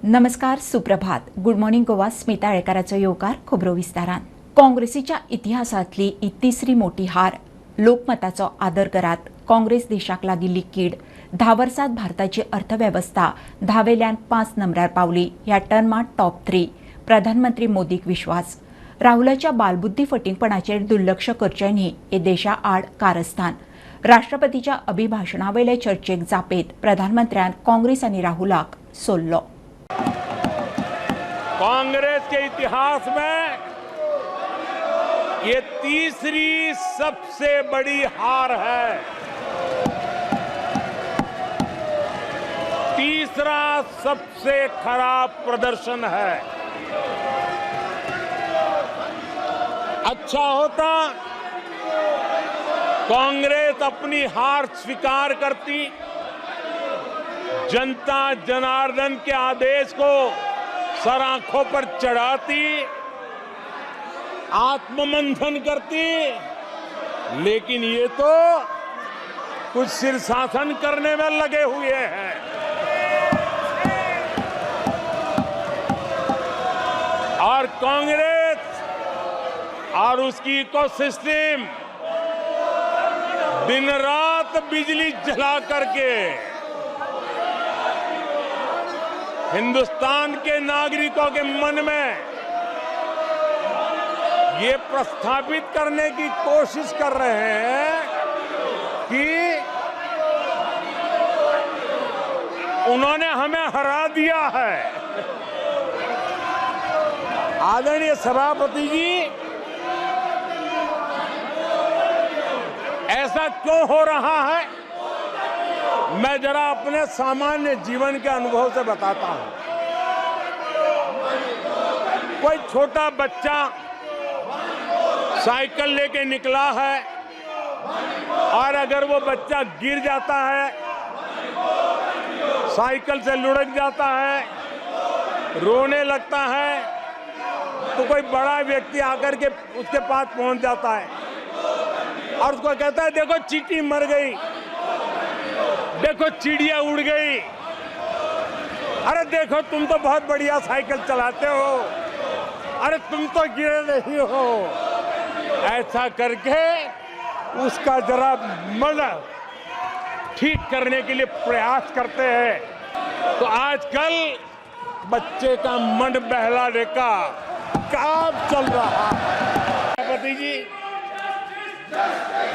नमस्कार, सुप्रभात. Good morning Goa. Smita आळेकाराचो येवकार. खबरो विस्तारान. काँग्रेसीच्या इतिहासातली ही तिसरी मोठी हार. लोकमताचो आदर करात काँग्रेस देशाक लागिल्ली कीड. 10 वर्सात भारताची अर्थव्यवस्था 10वेल्यान 5 नंबरार पावली. ह्या टर्मात टॉप 3. प्रधानमंत्री मोदीक विश्वास. राहुलाच्या बालबुद्धी फटिंगपणाचेर दुर्लक्ष करचें न्ही हे देशा आड कारस्थान. राष्ट्रपतीच्या अभिभाशणावेले चर्चेक जापेत प्रधानमंत्र्यान काँग्रेस आनी राहुलाक सोल्लो. कांग्रेस के इतिहास में ये तीसरी सबसे बड़ी हार है। तीसरा सबसे खराब प्रदर्शन है। अच्छा होता कांग्रेस अपनी हार स्वीकार करती, जनता जनार्दन के आदेश को सर आंखों पर चढ़ाती, आत्ममंथन करती, लेकिन ये तो कुछ शीर्षासन करने में लगे हुए हैं। और कांग्रेस और उसकी इकोसिस्टम दिन रात बिजली जला करके हिंदुस्तान के नागरिकों के मन में ये प्रस्थापित करने की कोशिश कर रहे हैं कि उन्होंने हमें हरा दिया है। आदरणीय सभापति जी, ऐसा क्यों हो रहा है? मैं जरा अपने सामान्य जीवन के अनुभव से बताता हूं। कोई छोटा बच्चा साइकिल लेके निकला है और अगर वो बच्चा गिर जाता है, साइकिल से लुढ़क जाता है, रोने लगता है, तो कोई बड़ा व्यक्ति आकर के उसके पास पहुंच जाता है और उसको कहता है, देखो चींटी मर गई, देखो चिड़िया उड़ गई, अरे देखो तुम तो बहुत बढ़िया साइकिल चलाते हो, अरे तुम तो गिरे नहीं हो। ऐसा करके उसका जरा मन ठीक करने के लिए प्रयास करते हैं। तो आजकल बच्चे का मन बहलाने का काम चल रहा है। सभापति जी,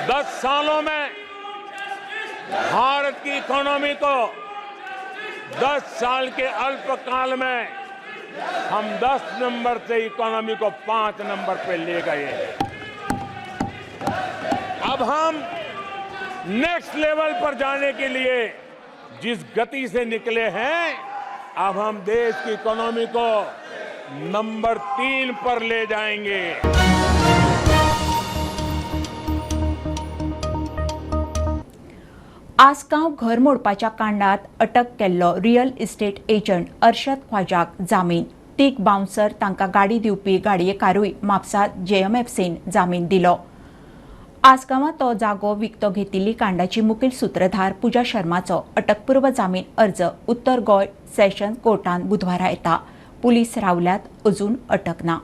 10 सालों में भारत की इकोनॉमी को 10 साल के अल्पकाल में हम 10 नंबर से इकोनॉमी को 5 नंबर पे ले गए। अब हम नेक्स्ट लेवल पर जाने के लिए जिस गति से निकले हैं, अब हम देश की इकोनॉमी को नंबर 3 पर ले जाएंगे। आसगांव घर मोडपाच्या कांडात अटक केल्लो रियल इस्टेट एजंट अर्शद ख्वाजाक जामीन. तीग बाउन्सर तांकां गाडी दिवपी गाडयेकारूय म्हापसा JMFCन जामीन दिलो. आसगांवां तो जागो विकतो घेतिल्ली कांडाची मुखेल सूत्रधार पुजा शर्माचो अटकपूर्व जामीन अर्ज उत्तर गोंय सेशन कोर्टान बुधवारा येता. पुलीस रावल्यात, अजून अटक ना.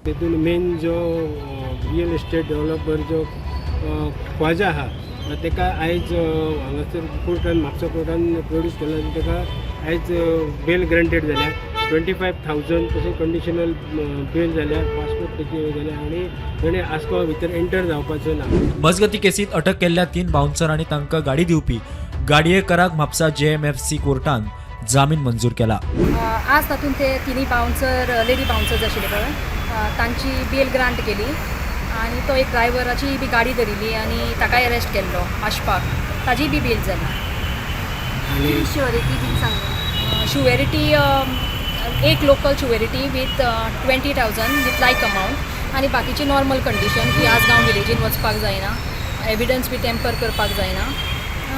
तेतून मेन जो रियल इस्टेट डेव्हलपर जो ख्वाजा आहा, तेका आयज हांगासर कोर्टान म्हापसा कोर्टान प्रोड्यूस केला. तेका आयज बेल ग्रांटेड जाल्या. 25,000 तशें कंडिशनल बेल जाल्या, पासपोर्ट तेजे जाल्या आनी ताणें आसगांवा भितर एंटर जावपाचो ना. मजगती केसीत अटक केल्ल्या 3 बाउन्सर आनी तांकां गाडी दिवपी गाडयेकाराक म्हापसा JMFC कोर्टान जामीन मंजूर केला. आज तातूंत ते तिनी बाउन्सर लेडी बाउन्सर्स आशिल्ले पळय, तांची बेल ग्रांट केली आनी तो एक ड्रायव्हराची बी गाडी धरिल्ली आनी ताकाय अरेस्ट केल्लो आशपाक, ताजी बी बेल जाली. आनी शुअरिटी बी सांगली. शुअरिटी एक local surety with 20,000 with like amount आनी बाकीची नॉर्मल कंडिशन की आसगांव विलेजीन वचपाक जायना, एविडन्स बी टेम्पर करपाक जायना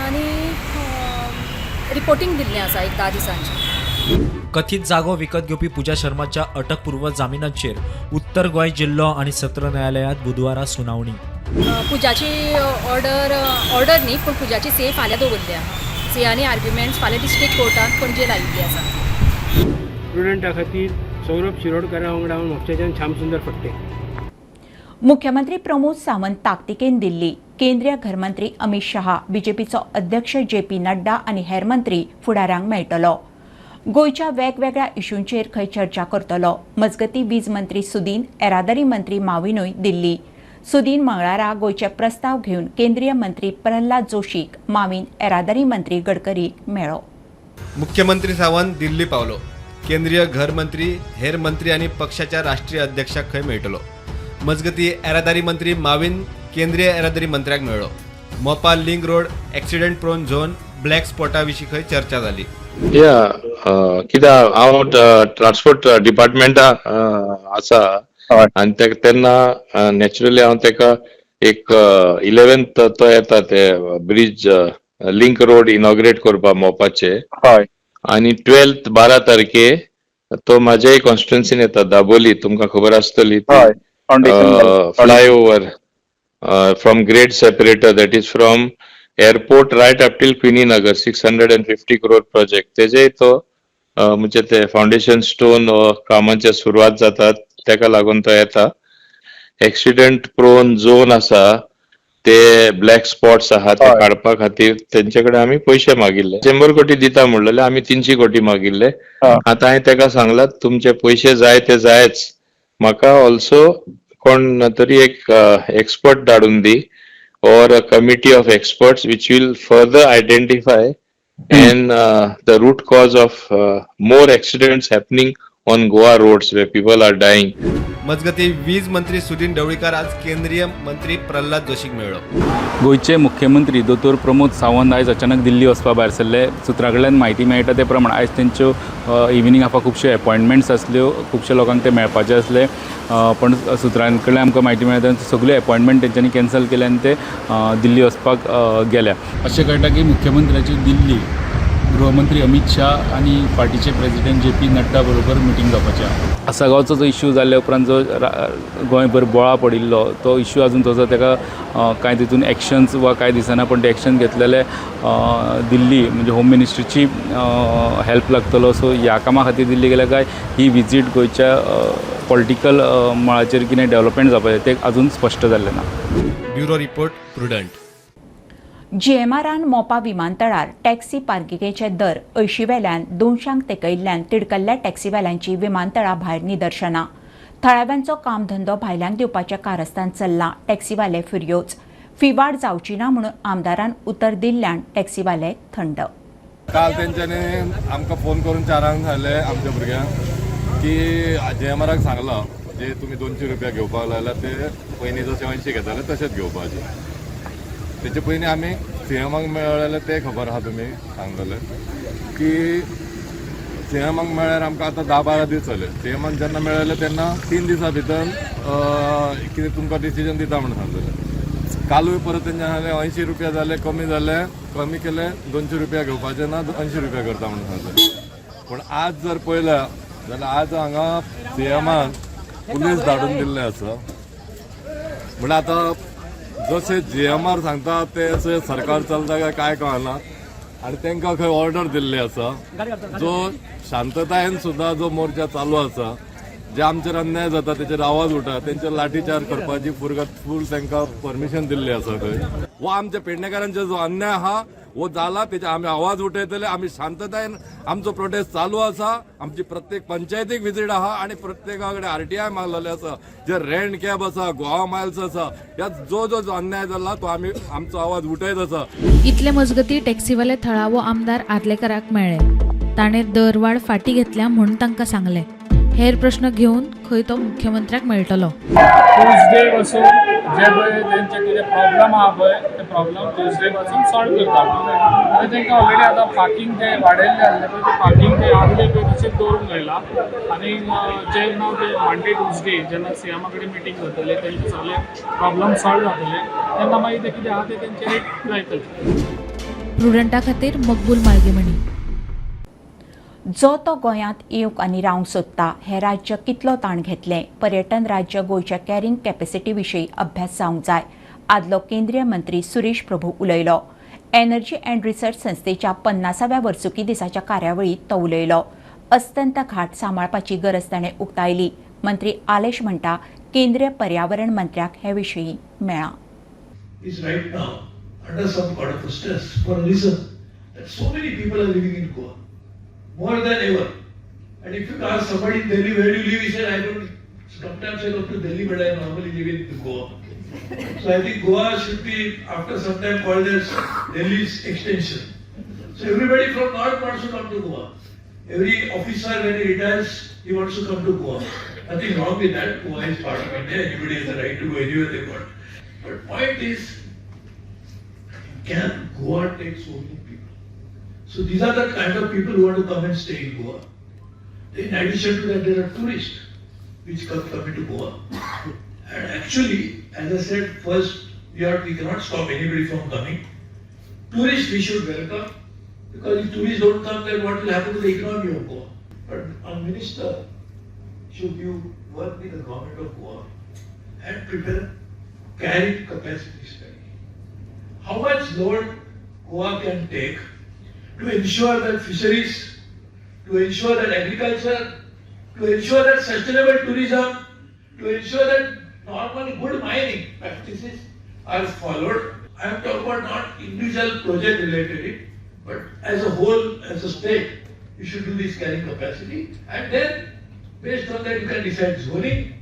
आनी रिपोर्टिंग दिल्लें आसा एक 10 दिसांची. कथित जागो विकत घेवपी पुजा शर्माच्या अटकपूर्व जामिनाचेर उत्तर गोंय जिल्लो आनी सत्र न्यायालयात बुधवारा सुनावणी. पुजाची ऑर्डर न्ही, पूण पुजाची सेफ फाल्यां दवरल्या. सियांनी आर्ग्युमेंट्स फाल्यां डिस्ट्रिक्ट कोर्टान पणजे लायिल्ली आसा. प्रुडंटा खातीर सौरभ शिरोडकरा वांगडा हांव म्हापशेच्यान श्याम सुंदर फडते. मुख्यमंत्री प्रमोद सावंत ताकतिकेन दिल्ली. केंद्रीय घरमंत्री अमित शहा, बीजेपीचो अध्यक्ष JP नड्डा आनी हेर मंत्री फुडाऱ्यांक मेळटलो. गोंयच्या वेगवेगळ्या इश्यूंचेर खंय चर्चा करतलो. मजगतीं वीज मंत्री सुदीन, येरादारी मंत्री माविनूय दिल्ली. सुदीन मंगळारा गोंयचे प्रस्ताव घेवन केंद्रीय मंत्री प्रल्हाद जोशीक, माविन येरादारी मंत्री गडकरीक मेळ्ळो. मुख्यमंत्री सावंत दिल्ली पावलो. केंद्रीय घर मंत्री, हेर मंत्री आणि पक्षाच्या राष्ट्रीय अध्यक्षाक खंय मेळटलो. मजगती येरादारी मंत्री माविन केंद्रीय येरादारी मंत्र्याक मेळ्ळो. Mopa link road accident prone zone black स्पॉटा विशीं खंय चर्चा जाली. कित्याक हांव ट्रान्सपोर्ट डिपार्टमेंटा आसा आनी तेन्ना नॅचरली हांव तेका एक 11th तो येता ते ब्रिज लिंक रोड इनॉग्रेट करपा मोपाचे. हय. आनी 12th 12 तारखे तो म्हाज्याय कॉन्स्टिट्युएन्सीन येता दाबोली, तुमकां खबर आसतली. हय. Flyover from grade separator that is from airport right up till Queeny Nagar 650 crore project. तेजेय तो म्हणजे ते फाउंडेशन स्टोन कामांचे सुरवात जातात, तेका लागून तो येता. एक्सिडेंट प्रोन झोन आसा ते ब्लॅक स्पॉट्स आहा ते काडपा खातीर तेंचे कडेन आमी पयशे मागिल्ले. 100 कोटी दिता म्हणलेले, आमी 300 कोटी मागिल्ले. आतां हांवें तेका सांगलां तुमचे पयशे जाय ते जायच, म्हाका ऑल्सो कोण तरी एक एक्सपर्ट धाडून दी or a committee of experts which will further identify and the root cause of more accidents happening on Goa roads where people are dying. मजगती वीज मंत्री सुदीन ढवळीकर आज केंद्रीय मंत्री प्रल्हाद जोशीक मेळ्ळो. गोंयचे मुख्यमंत्री दोतोर प्रमोद सावंत आयज अचानक दिल्ली वचपा भायर सरले. सुत्रा कडल्यान म्हायती मेळटा ते प्रमाण आयज तेंच्यो इव्हिनिंग हाफा खुबश्यो अपॉयंटमेंट्स आसल्यो, खुबशे लोकांक ते मेळपाचे आसले. पण सुत्रां कडल्यान आमकां म्हायती मेळटा सगळे अपॉयंटमेंट तेंच्यांनी कॅन्सल केले आनी ते दिल्ली वचपाक गेल्या. अशें कळटा की मुख्यमंत्र्याची दिल्ली गृहमंत्री अमित शाह आणि पार्टीचे प्रेसिडेंट JP नड्डा बरोबर मिटींग जावपाचें आहा. सगांवचो जो इश्यू जाल्ल्या उपरांत जो गोंयभर बोळा पडिल्लो तो इश्यू अजून तसो तेका कांय तितून एक्शन्स वा कांय दिसना, पण ते एक्शन घेतलेले दिल्ली म्हणजे होम मिनिस्ट्रीची हेल्प लागतलो. सो ह्या कामा खातीर दिल्ली गेल्या काय ही विजीट गोंयच्या पॉलिटिकल मळाचेर कितें डेव्हलपमेंट जावपाचें तें अजून स्पश्ट जाल्लें ना. Bureau report prudent. GMRन मोपा विमानतळार टॅक्सी पार्किंगेचे दर 80 वेल्यान 200 तेकयल्ल्यान तिडकल्ल्या टॅक्सीवाल्यांची विमानतळा भायर निदर्शनां. थळाव्यांचो कामधंदो भायल्यांक दिवपाचें कारस्थान चल्लां. टॅक्सीवाले फिर्योज. फी वाड जावची ना म्हणून आमदारान उतर दिल्ल्यान टॅक्सीवाले थंड. काल तेंच्यांनी आमकां फोन करून चारांक सांगले आमच्या भुरग्यांक की GMRक सांगलां जे तुमी 200 रुपया घेवपाक लायला ते पयलीं जशे 80 घेताले तशेंच घेवपाचे. तेचे पयलीं आमी CMक मेळ्ळेले ते खबर आहा, तुमी सांगलेले की CMक मेळ्ळ्यार आमकां आतां 10-12 दीस जाले. CMक जेन्ना मेळ्ळेले तेन्ना 3 दिसां भितर कितें तुमकां डिसिजन दिता म्हणून सांगलेले. कालूय परत तेंच्यान सांगलें 80 रुपया जाले, कमी केले 200 रुपया घेवपाचे ना 80 रुपया करता म्हणून सांगलें. पूण आज जर पळयल्या जाल्यार आज हांगा CMन पुलीस धाडून दिल्ले आसा. म्हणजे आतां जशे GMR सांगता ते अशें सरकार चलता काय कळना. आनी तांकां खंय ऑर्डर दिल्ली आसा जो शांततायेन सुद्दां जो मोर्चा चालू आसा, जे आमचेर अन्याय जाता तेचेर आवाज उठा, तेंचेर लाठीचार्ज करपाची फूल तांकां परमिशन दिल्ली आसा थंय. वो आमच्या पेडणेकारांचेर जो अन्याय आहा वो जाला, तेचे आमी आवाज उठयतले. आमी शांततायेन आमचो प्रोटेस्ट चालू आसा. आमची प्रत्येक पंचायतीक विजीट आहा आनी प्रत्येका कडेन RTI मागलेले आसा. जे रेंट कॅब आसा, गोवा मायल्स आसा, ह्या जो अन्याय जाला तो आमी आमचो आवाज उठयत आसा. इतले मजगती टॅक्सीवाले थळावो आमदार आर्लेकराक मेळ्ळे. ताणें दरवाड फाटी घेतल्या म्हूण तांकां सांगलें. हेर प्रश्न घेवन खंय तो मुख्यमंत्र्याक मेळटलो. ट्युजडे वचून जे पळय तेंचे कितें प्रॉब्लम आहा पळय ते प्रॉब्लम ट्युजडे वचून सॉल्व करता. आनी तांकां ऑलरेडी आतां पार्किंग ते वाडयल्ले आसले पळय ते पार्किंग ते आदले पळय तशेंच दवरूंक लायला. आनी जेन्ना ते मांडे ट्युजडे जेन्ना CMा कडेन मिटींग जातले तेंचे सगळे प्रॉब्लम सॉल्व जातले तेन्ना मागीर ते कितें आहा ते तेंचे रेट लायतले. प्रुडंटा खातीर मकबूल मार्गेमणी. जो तो गोंयांत येवंक आनी रावंक सोदता हे राज्य कितलो ताण घेतले. पर्यटन राज्य गोंयच्या कॅरिंग कॅपॅसिटी विशीं अभ्यास जावंक जाय. आदलो केंद्रीय मंत्री सुरेश प्रभू उलयलो. एनर्जी अँड रिसर्च संस्थेच्या 50व्या वर्सुकी दिसाच्या कार्यावळीत तो उलयलो. अस्तंत घाट सांबाळपाची गरज ताणें उक्तायली. मंत्री आलेश म्हणटा केंद्रीय पर्यावरण मंत्र्याक हे विशीं मेळ्ळा. Is right now under some kind of stress for a reason that so many people are living in Goa, more than ever. And if you ask somebody in Delhi, where do you live? He said, I don't. Sometimes I go to Delhi, but I normally live in Goa. So I think Goa should be, after some time, called as Delhi's extension. So everybody from north wants to come to Goa. Every officer, when he retires, he wants to come to Goa. Nothing wrong with that. Goa is part of India. Anybody has the right to go anywhere they want. But point is, can Goa take so many people? So these are the kind of people who want to come and stay in Goa. In addition to that, there are tourists which come into Goa. And actually, as I said, first we cannot stop anybody from coming. Tourists we should welcome, because if tourists don't come, then what will happen to the economy of Goa? But our minister should work with the government of Goa and prepare carrying capacity study. How much load Goa can take to ensure that fisheries, to ensure that agriculture, to ensure that sustainable tourism, to ensure that normal good mining practices are followed. I am talking about not individual project related, but as a whole, as a state, you should do this carrying capacity, and then based on that you can decide zoning,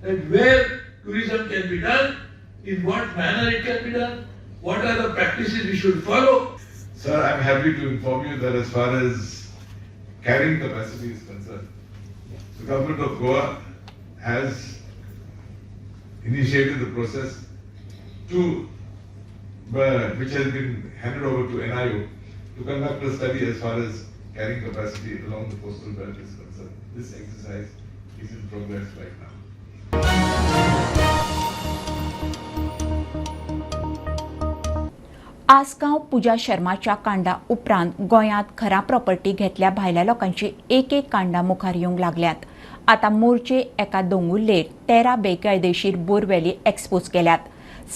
that where tourism can be done, in what manner it can be done, what are the practices we should follow. Sir, I am happy to inform you that as far as carrying capacity is concerned, the government of Goa has initiated the process which has been handed over to NIO to conduct a study as far as carrying capacity along the coastal belt is concerned. This exercise is in progress right now. Assagao पुजा शर्माच्या कांडा उपरांत गोंयांत घरां property घेतल्या भायल्या लोकांची एक कांडां मुखार येवंक लागल्यात. आतां मोर्चे एका दोंगुल्लेर 13 बेकायदेशीर बोरवेली एक्सपोज केल्यात.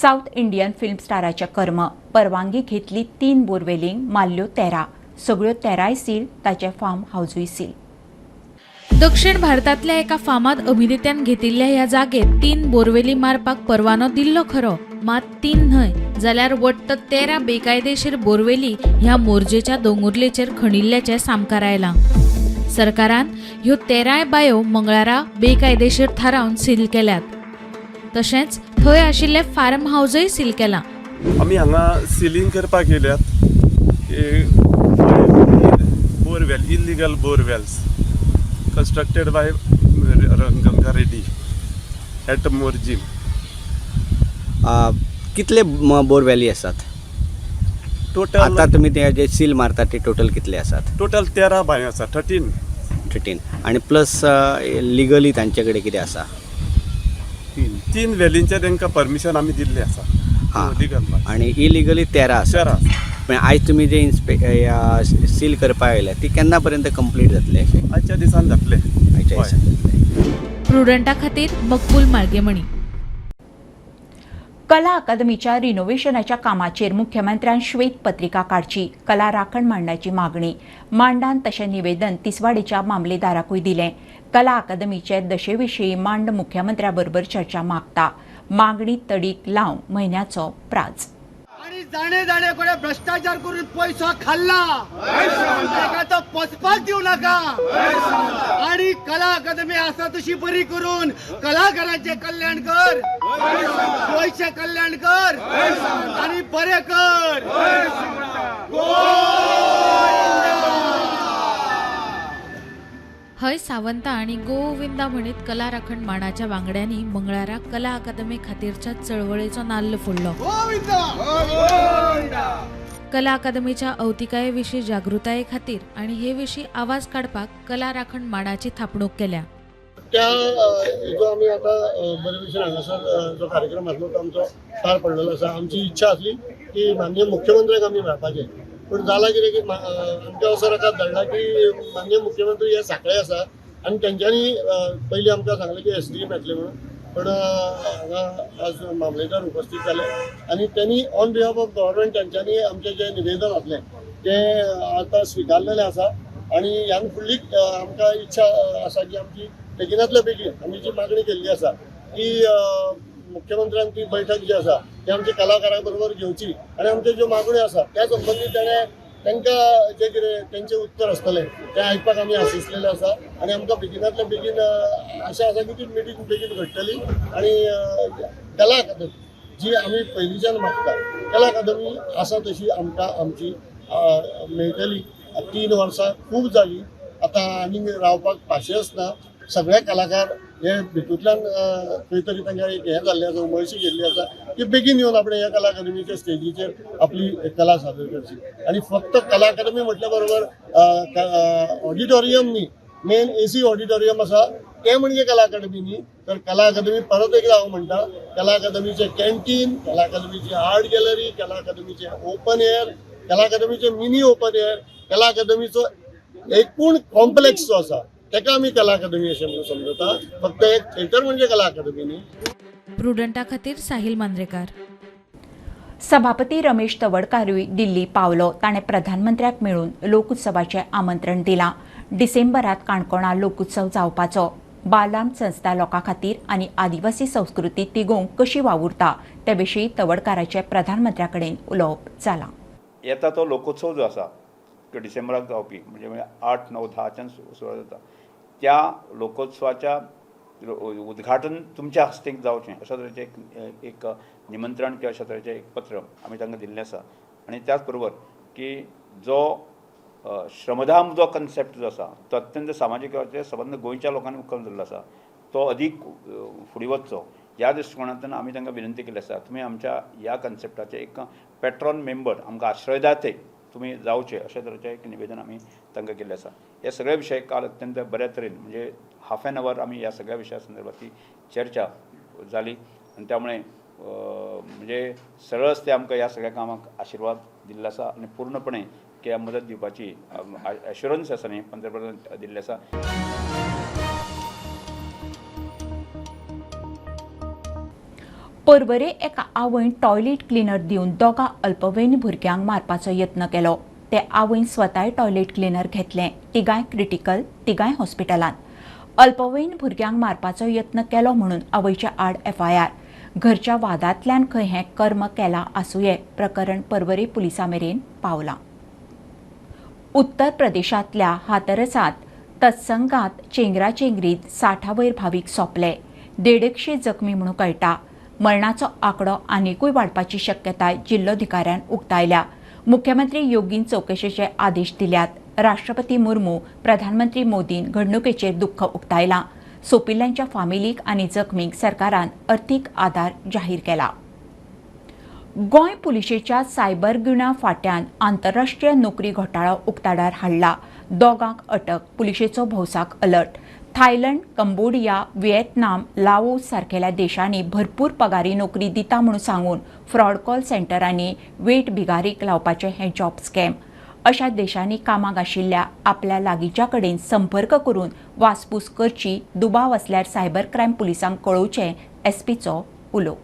साऊथ इंडियन फिल्म स्टाराच्या कर्म परवानगी घेतली 3 बोरवेलींक मारल्यो 13. सगळ्यो 13 सील, ताचे फार्म हाऊसूय सील. दक्षिण भारतांतल्या एका फामाद अभिनेत्यान घेतिल्ल्या ह्या जागेत 3 बोरवेली मारपाक परवानो दिल्लो खरो, मात 3 न्हय जाल्यार वट्ट 13 बेकायदेशीर बोरवेली ह्या मोर्जेच्या दोंगुर्लेचेर खणिल्ल्याचे सामकार आयलां. सरकारान ह्यो 13 बायो मंगळारा बेकायदेशीर थारावन सील केल्यात. तशेंच थंय आशिल्ले फार्म हाऊसय सील केलां. आमी हांगा सिलींग करपाक येयल्यात borewell, illegal borewells constructed by Ganga Reddy at Morjim. कितले बोरवेली आसात टोटल? आता तुम्ही ते जे सील मारतात ते टोटल कितले आसात? टोटल 13 बायो आसा. 13 आणि प्लस लिगली तांच्याकडे कितें आसा? 3 वेलींचे तांकां परमिशन आमी दिल्लें आसा. हां, लिगल आणि इलिगली 13 आसा. पण आयज तुम्ही जे सील करपाक आयल्या ती केन्ना पर्यंत कंप्लीट जातले? आजच्या दिसान जातले. प्रुडंटा खातीर मकबूल माळगेमणी. कला अकादमीच्या रिनोव्हेशनाच्या कामाचेर मुख्यमंत्र्यान श्वेत पत्रिका काडची. कला राखण मांडण्याची मागणी मांडान तशें निवेदन तिसवाडीच्या मामलेदाराकूय दिलें. कला अकादमीचे दशेविशीं मांड मुख्यमंत्र्या बरोबर चर्चा मागता. मागणी तडीक लावंक म्हयन्याचो प्राज. आणि जाणे जाणे कोणे भ्रष्टाचार करून पैसो खाल्ला ताका तो पचपाक दिवं नाका. आणि कला अकादमी आसा तशी बरी करून कलाकारांचे कल्याण कर, गोंयचे कल्याण कर आणि बरे कर. हय सावंत आणि गोविंदा म्हणीत कला राखण मांडाच्या वांगड्यांनी मंगळारा कला अकादमी खातीरच्या चळवळीचो नाल्ल फोडलो. कला अकादमीच्या अवतिकाये विशीं जागृताये खातीर आणि हे विशीं आवाज काडपाक कला राखण मांडाची थापणूक केल्या. त्या जो आमी आतां बरे भशेन हांगासर जो कार्यक्रम आसलो तो आमचो पार पडलेलो आसा. आमची इच्छा आसली की माननीय मुख्यमंत्र्याक आमी मेळपाचें, पण जाला कितें की आमच्या असराकात धाडला की माननीय मुख्यमंत्री हे सांखळे आसा आनी तेंच्यांनी पयलीं आमकां सांगलें की SDM येतले म्हणून. पण हांगा आज मामलेदार उपस्थित जाले आनी त्यांनी ऑन बिहाफ ऑफ गव्हर्नमेंट तेंच्यांनी आमचें जें निवेदन आसलें तें आतां स्विकारलेलें आसा आणि ह्या फुडली आमकां इच्छा आसा की आमची बेगिनांतल्या बेगीन आमी जी मागणी केल्ली आसा की मुख्यमंत्र्यान ती बैठक जी आसा ती आमच्या कलाकारां बरोबर घेवची आणि आमच्यो ज्यो मागण्यो आसा त्या संबंदीत तांकां जे कितें तेंचें उत्तर आसतलें तें आयकपाक आमी आशिसलेले आसा आणि आमकां बेगिनांतल्या बेगीन आशा आसा की ती मिटींग बेगीन घडटली आणि कला अकादमी जी आमी पयलींच्यान मागता कला अकादमी आसा तशी आमकां आमची मेळटली. 3 वर्सां खूब जाली आतां आनीक रावपाक पाशियेंस ना. सगळे कलाकार हे भितूंतल्यान खंय तरी तांकां एक हें जाल्लें आसा उमळशी गेल्ली आसा की बेगीन येवन आपण ह्या कला अकादमीच्या स्टेजीचेर आपली कला सादर करची. आणि फक्त कला अकादमी म्हटल्या बरोबर ऑडिटोरियम न्ही, मेन AC ऑडिटोरियम आसा ते म्हणजे कला अकादमी न्ही, तर कला अकादमी परत एकदा हांव म्हणटा कला अकादमीचे कॅन्टीन, कला अकादमीची आर्ट गॅलरी, कला अकादमीचे ओपन एअर, कला अकादमीचे मिनी ओपन एअर, कला अकादमीचो एकूण कॉम्प्लेक्स जो आसा तेका आमी कला अकादमी अशें म्हणून समजता. फक्त एक थिएटर म्हणजे कला अकादमी न्ही. प्रुडंटा खातीर साहिल मांद्रेकार. सभापती रमेश तवडकारूय दिल्ली पावलो. ताणें प्रधानमंत्र्याक मेळून लोकोत्सवाचें आमंत्रण दिलां. डिसेंबरांत काणकोणा लोकोत्सव जावपाचो. बालाम संस्था लोकां खातीर आनी आदिवासी संस्कृती तिगोवंक कशी वावुरता ते विशीं तवडकाराचें प्रधानमंत्र्या कडेन उलोवप जालां. येता तो लोकोत्सव जो आसा तो डिसेंबराक जावपी म्हणजे 8, 9, 10च्यान सुरू जाता. त्या लोकोत्सवाच्या उद्घाटन तुमच्या हस्तेक जावचें अशा तरेचें एक निमंत्रण किंवा अशा तरेचें एक पत्र आमी तांकां दिल्लें आसा. आनी त्याच बरोबर की जो श्रमधाम जो कन्सेप्ट जो आसा तो अत्यंत सामाजीक संबंद गोंयच्या लोकांनी उखल धरलो आसा तो अदीक फुडें वचचो ह्या दृश्टिकोनांतल्यान आमी तांकां विनंती केली आसा तुमी आमच्या ह्या कन्सेप्टाचे एक पेट्रॉन मेंबर आमकां आश्रयदाते तुमी जावचे अशा तरेचें एक निवेदन आमी तांकां केल्लें आसा. हे सगळे विशय काल अत्यंत बऱ्या तरेन म्हणजे हाफ एन अवर आमी ह्या सगळ्या विशया संदर्भातली चर्चा जाली आनी त्यामुळे म्हणजे सरळच ते आमकां ह्या सगळ्या कामाक आशिर्वाद दिल्लो आसा आनी पूर्णपणे की मदत दिवपाची एश्युरन्स आसा न्ही पंतप्रधान दिल्ले आसा. पर्वरे एका आवयन टॉयलेट क्लिनर दिवन दोगा अल्पवयीन भुरग्यांक मारपाचो यत्न केलो. ते आवयन स्वताय टॉयलेट क्लिनर घेतलें. तिगाय क्रिटिकल, तिगाय हॉस्पिटलांत. अल्पवयीन भुरग्यांक मारपाचो यत्न केलो म्हणून आवयच्या आड FIR. घरच्या वादांतल्यान खंय हें कर्म केलां आसूंये. प्रकरण पर्वरे पुलिसां मेरेन पावलां. उत्तर प्रदेशांतल्या हाथरसांत तत्संगात चेंगराचेंगरीत 60 वयर भावीक सोंपले. 150 जखमी म्हणून कळटा. मरणाचो आंकडो आनीकूय वाडपाची शक्यताय जिल्लोधिकाऱ्यान उक्तायल्या. मुख्यमंत्री योगीन चवकशेचे आदेश दिल्यात. राष्ट्रपती मुर्मू, प्रधानमंत्री मोदीन घडणुकेचेर दुख्ख उक्तायलां. सोंपिल्ल्यांच्या फामिलीक आनी जखमींक सरकारान अर्थीक आदार जाहीर केला. गोंय पुलिशेच्या सायबर गुन्यांव फाट्यान आंतरराष्ट्रीय नोकरी घोटाळो उक्ताडार हाडला. दोगांक अटक. पुलिशेचो भौसाक alert. Thailand, Cambodia, Vietnam, Laos सारकेल्या देशांनी भरपूर पगारी नोकरी दिता म्हणून सांगून फ्रॉड कॉल सेंटरांनी वेट भिगारीक लावपाचें हें जॉब स्कॅम. अशा देशांनी कामाक आशिल्ल्या आपल्या लागींच्या कडेन संपर्क करून वासपूस करची. दुबाव आसल्यार सायबर क्रायम पुलिसांक कळोवचें SPचो उलो.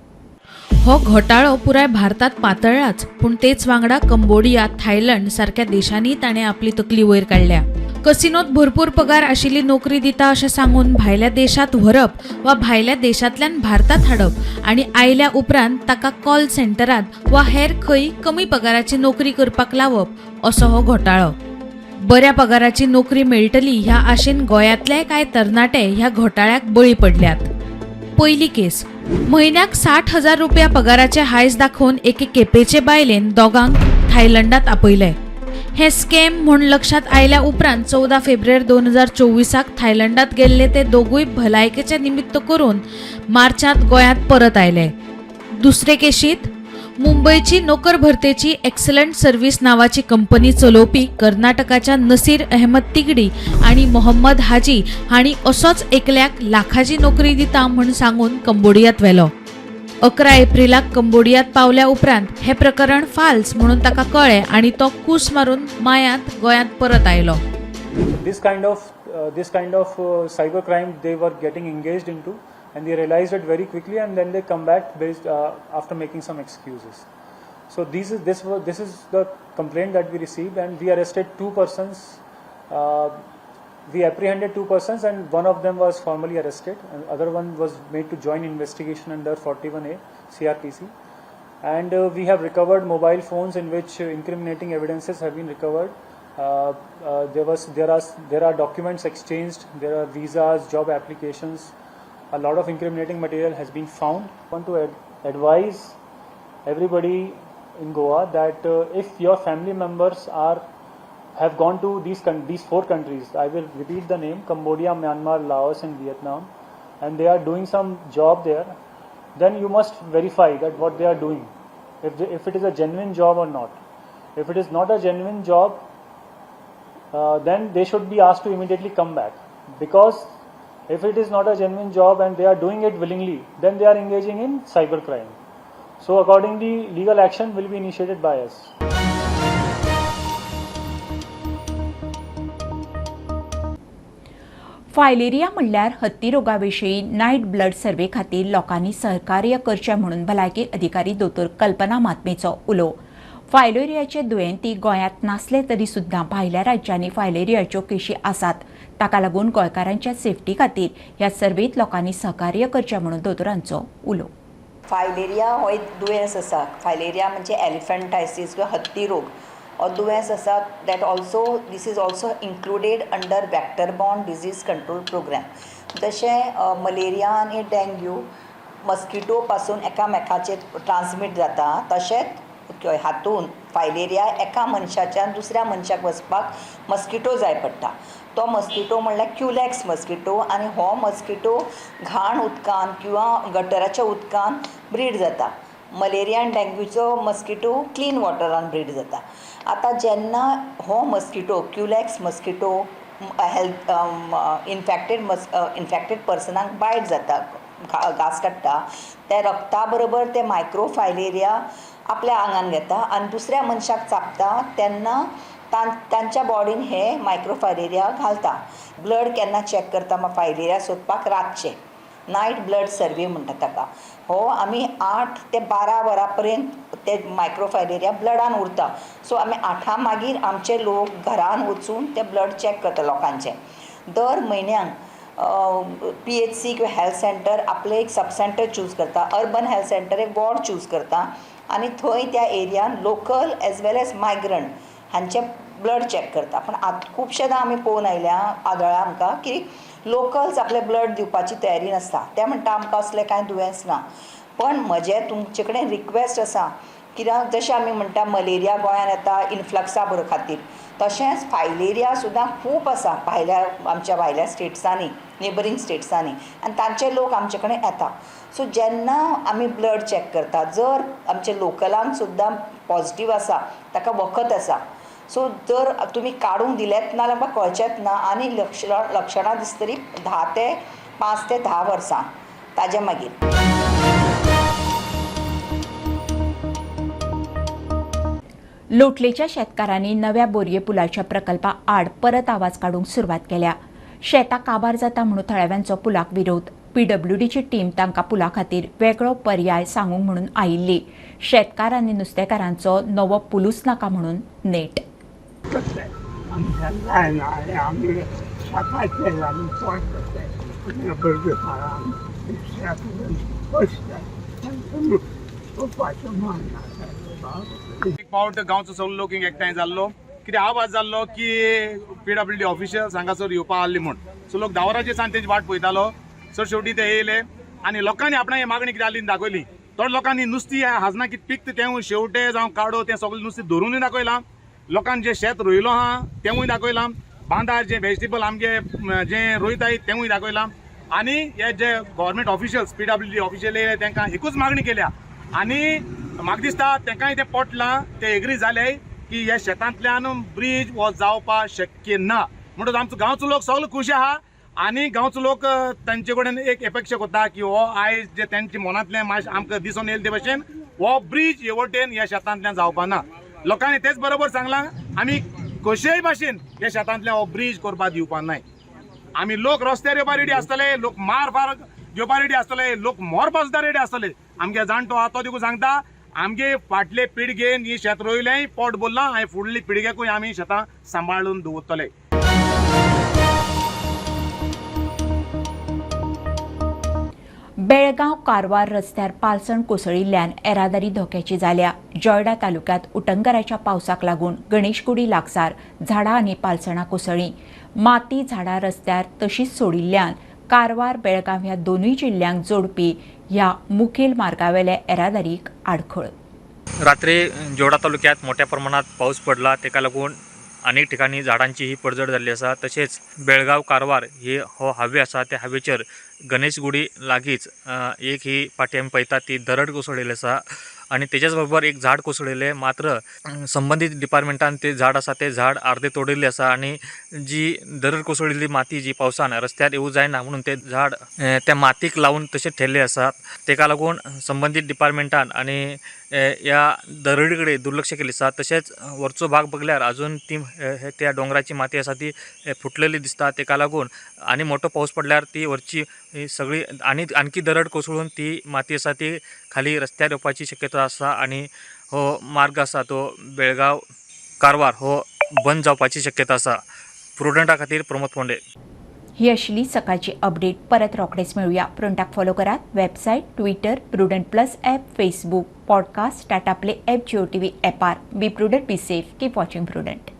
हो घोटाळो पुराय भारतात पातळ्ळाच, पूण तेच वांगडा कंबोडिया, थायलंड सारख्या देशांनी ताणें आपली तकली वयर काडल्या. कसिनोत भरपूर पगार आशिल्ली नोकरी दिता अशें सांगून भायल्या देशांत व्हरप वा भायल्या देशांतल्यान भारतांत हाडप आनी आयल्या उपरांत ताका कॉल सेंटरांत वा हेर खंय कमी पगाराची नोकरी करपाक लावप असो हो घोटाळो. बऱ्या पगाराची नोकरी मेळटली ह्या आशेन गोंयांतले कांय तरणाटे ह्या घोटाळ्याक बळी पडल्यात. पयली केस. म्हयन्याक 60,000 रुपया पगाराचे हायस दाखोवन एके केपेचे बायलेन दोगांक थायलंडात आपयले. हे स्कॅम म्हूण लक्षात आयल्या उपरांत 14 फेब्रुवारी 2024 थायलंडात गेल्ले ते दोगूय भलायकेचे निमित्त करून मार्चांत गोंयांत परत आयले. दुसरे केशीत मुंबयची नोकर भरतेची एक्सलंट सर्व्हिस नावाची कंपनी चलोवपी कर्नाटकाच्या नसीर अहमद तिगडी आणि मोहम्मद हाजी हांणी असोच एकल्याक लाखाची नोकरी दिता म्हूण सांगून कंबोडियात व्हेलो. 11 एप्रिलाक कंबोडियात पावल्या उपरांत हे प्रकरण फाल्स म्हणून ताका कळ्ळें आनी तो कूस मारून मायांत गोंयांत परत आयलो. This kind of cyber crime they were getting engaged into, and they realized it very quickly, and then they come back based after making some excuses. So this is the complaint that we received, and we arrested 2 persons We apprehended 2 persons and one of them was formally arrested and other one was made to join investigation under 41A CRPC. And we have recovered mobile phones in which incriminating evidences have been recovered. There are documents exchanged, there are visas, job applications. A lot of incriminating material has been found. I want to advise everybody in Goa that if your family members have gone to these 4 countries, I will repeat the name: Cambodia, Myanmar, Laos and Vietnam, and they are doing some job there, then you must verify that what they are doing, if it is a genuine job or not. If it is not a genuine job, then they should be asked to immediately come back, because if it is not a genuine job and they are doing it willingly, then they are engaging in cybercrime. So accordingly, legal action will be initiated by us. Filaria म्हणल्यार हत्ती रोगाविशीं night blood सर्वे खातीर लोकांनी सहकार्य करचें म्हणून भलायकी अधिकारी दोतोर कल्पना मात्मेचो उलो. फायलेरियाचे दुयेंती गोंयांत नासले तरी सुद्दां भायल्या राज्यांनी फायलेरियाच्यो केशी आसात. ताका लागून गोंयकारांच्या सेफ्टी खातीर ह्या सर्वेंत लोकांनी सहकार्य करचें म्हणून दोतोरांचो उलो. फायलेरिया हो एक दुयेंस आसा. फायलेरिया म्हणजे एलिफंटायसीस किंवा हत्ती रोग हो दुयेंस आसा. This is also included under vector borne disease control programme. जशें मलेरिया आनी डेंग्यू मस्किटो पासून एकामेकाचेर ट्रान्समीट जाता, तशेंच हातून फायलेरिया एका मनशाच्यान दुसऱ्या मनशाक वचपाक मस्किटो जाय पडटा. तो मस्किटो म्हणल्यार क्युलॅक्स मस्किटो, आनी हो मस्किटो घाण उदकान किंवा गटराच्या उदकान ब्रीड जाता. मलेरिया आनी डेंग्यूचो मस्किटो क्लीन वॉटरान ब्रीड जाता. आतां जेन्ना हो मस्किटो क्युलॅक्स मस्किटो इन्फॅक्टेड पर्सनाक बायट जाता, घास काडटा, त्या रक्ता बरोबर ते मायक्रोफायलेरिया आपल्या आंगान घेता आनी दुसऱ्या मनशाक चापता तेन्ना तांच्या बॉडीन हे मायक्रोफायलेरिया घालता. ब्लड केन्ना चॅक करता फायलेरिया सोदपाक? रातचे नायट ब्लड सर्वे म्हणटा ताका. हो आमी 8 ते 12 वरां पर्यंत ते मायक्रोफायलेरिया ब्लडान उरता. सो आमी 8 मागीर आमचे लोक घरान वचून ते ब्लड चॅक करता लोकांचे. दर म्हयन्याक PHC किंवा हेल्थ सेंटर आपले एक सब सेंटर चूज करता. अर्बन हेल्थ सेंटर एक वॉर्ड चूज करता आनी थंय त्या एरियान लोकल एज वेल एज मायग्रंट हांचे ब्लड चॅक करता. पण खुबशेदां आमी पळोवन आदळ्ळां आमकां की लोकल्स आपले ब्लड दिवपाची तयारी नासता. ते म्हणटा आमकां असलें कांय दुयेंस ना. पण म्हजें तुमचे कडेन रिक्वेस्ट आसा, कित्याक जशें आमी म्हणटा मलेरिया गोंयांत येता इन्फ्लक्सा बरो खातीर, तशेंच फायलेरिया सुद्दां खूब आसा आमच्या भायल्या स्टेट्सांनी, नेबरींग स्टेट्सांनी, आनी तांचे लोक आमचे कडेन येता. सो जेन्ना आमी ब्लड चॅक करता, जर आमचे लोकलांक सुद्दां पॉझिटीव आसा, ताका वखद आसा. सो जर तुमी काडूंक दिलेत ना जाल्यार म्हाका कळचेंच ना. आनी लक्षणां दिसतरी 5 ते 10 वर्सां ताजे मागीर. लोटलेच्या शेतकारांनी नव्या बोरये पुलाच्या प्रकल्पा आड परत आवाज काडूंक सुरवात केल्या. शेतां काबार जाता म्हणून थळाव्यांचो पुलाक विरोध. PWDची टीम तांकां पुला खातीर वेगळो पर्याय सांगूंक म्हणून आयिल्ली. शेतकार आनी नुस्तेकारांचो नवो पुलूच नाका म्हणून नेट. एक पावट गांवचो सगळो लोक एकठांय जाल्लो. कितें आवाज जाल्लो की PWD ऑफिशियल्स हांगासर येवपा आसली म्हूण. सो लोक 10 वरांचेर सावन तेजी वाट पळयतालो. सो शेवटी ते येयले आनी लोकांनी आपणाक मागणी कितें आसली दाखयली. थोड्या लोकांनी नुस्तें हाजना कितें पिकता तें शेवटे जावं काडो तें सगळें नुस्तें धरूनय दाखयलां. लोकांनी जें शेत रोयलो आहा तेंवूय दाखयलां. बांदार जे व्हेजिटेबल आमगे जें रोयताय तेंवूय दाखयलां. आनी हे जे गव्हर्मेंट ऑफिशियल्स PWD ऑफिशियल येयले तांकां एकूच मागणी केल्या आनी म्हाका दिसता तांकांय तें पटलां. ते एग्री जाले की ह्या शेतांतल्यान ब्रीज हो जावपा शक्य ना. म्हणटच आमचो गांवचो लोक सगळो खूश आहा आनी गांवचो लोक तांचे कडेन एक अपेक्षा करता की हो आयज जे तांचे मनांतलें आमकां दिसून येयले ते भशेन हो ब्रीज हे वटेन ह्या शेतांतल्यान जावपा ना. लोकांनी तेच बरोबर सांगलां आमी कशेय भाशेन ह्या शेतांतल्यान हो ब्रीज करपा दिवपा नाय. आमी लोक रस्त्यार येवपा रेडी आसतले, लोक मार घेवपा रेडी आसतले, लोक मरपा सुद्दां रेडी आसतले. आमगे जाणटो आहा तो देखून सांगता आमगे फाटले पिळगेन ही शेत रोयलें पोट भरलां आनी फुडली पिळगेकूय आमी शेतां सांबाळून दवरतले. कारवार रस्त्यार पालसण कोसळिल्ल्यान येरादारी धोक्याची जाल्या. जळडा तालुक्यात उटंगराच्या पावसाक लागून गणेशगुडी लागसार झाडां आनी पालसणां कोसळ्ळीं. माती झाडां रस्त्यार तशींच सोडिल्ल्यान कारवार बेळगांव ह्या दोनूय जिल्ल्यांक जोडपी ह्या मुखेल मार्गावेले येरादारीक आडखळ. रात्री जोडा तालुक्यात मोठ्या प्रमाणात पाऊस पडला, तेका लागून अनेक ठिकाणी झाडांची ही पडझड जाल्ली आसा. तशेंच बेळगाव कारवार ही हो हायवे आसा, त्या हायवेचेर गणेशगुडी लागींच एक ही फाटी आमी पळयतात ती दरड कोसळिल्ली आसा आणि तेच्याच बरोबर एक झाड कोसळिल्लें. मात्र संबंधीत डिपार्टमेंटान ते झाड आसा ते झाड अर्दे तोडिल्लें आसा आणि जी दरड कोसळिल्ली माती जी पावसान रस्त्यार येवं जायना म्हणून ते झाड त्या मातीक लावून तशेंच ठेल्ले आसात. तेका लागून संबंधीत डिपार्टमेंटान आणि या दरडी कडेन दुर्लक्ष केलें आसा. तशेंच वरचो भाग बघल्यार अजून ती त्या डोंगराची माती आसा ती फुटलेली दिसता. तेका लागून आनी मोठो पावस पडल्यार ती वरची सगळी आणखी दरड कोसळून ती माती आसा ती खाली रस्त्यार येवपाची शक्यता आसा आणि हो मार्ग आसा तो बेळगाव कारवार हो बंद जावपाची शक्यता आसा. प्रुडंटा खातीर प्रमोद फोंडे. ही आशिल्ली सकाळची अपडेट. परत रोखडेच मेळुया. प्रुडंटाक फॉलो करात. Website, Twitter, Prudent plus app, Facebook, podcast, Tata Play app, Jio TV ॲपार. Be Prudent, be safe, keep watching prudent.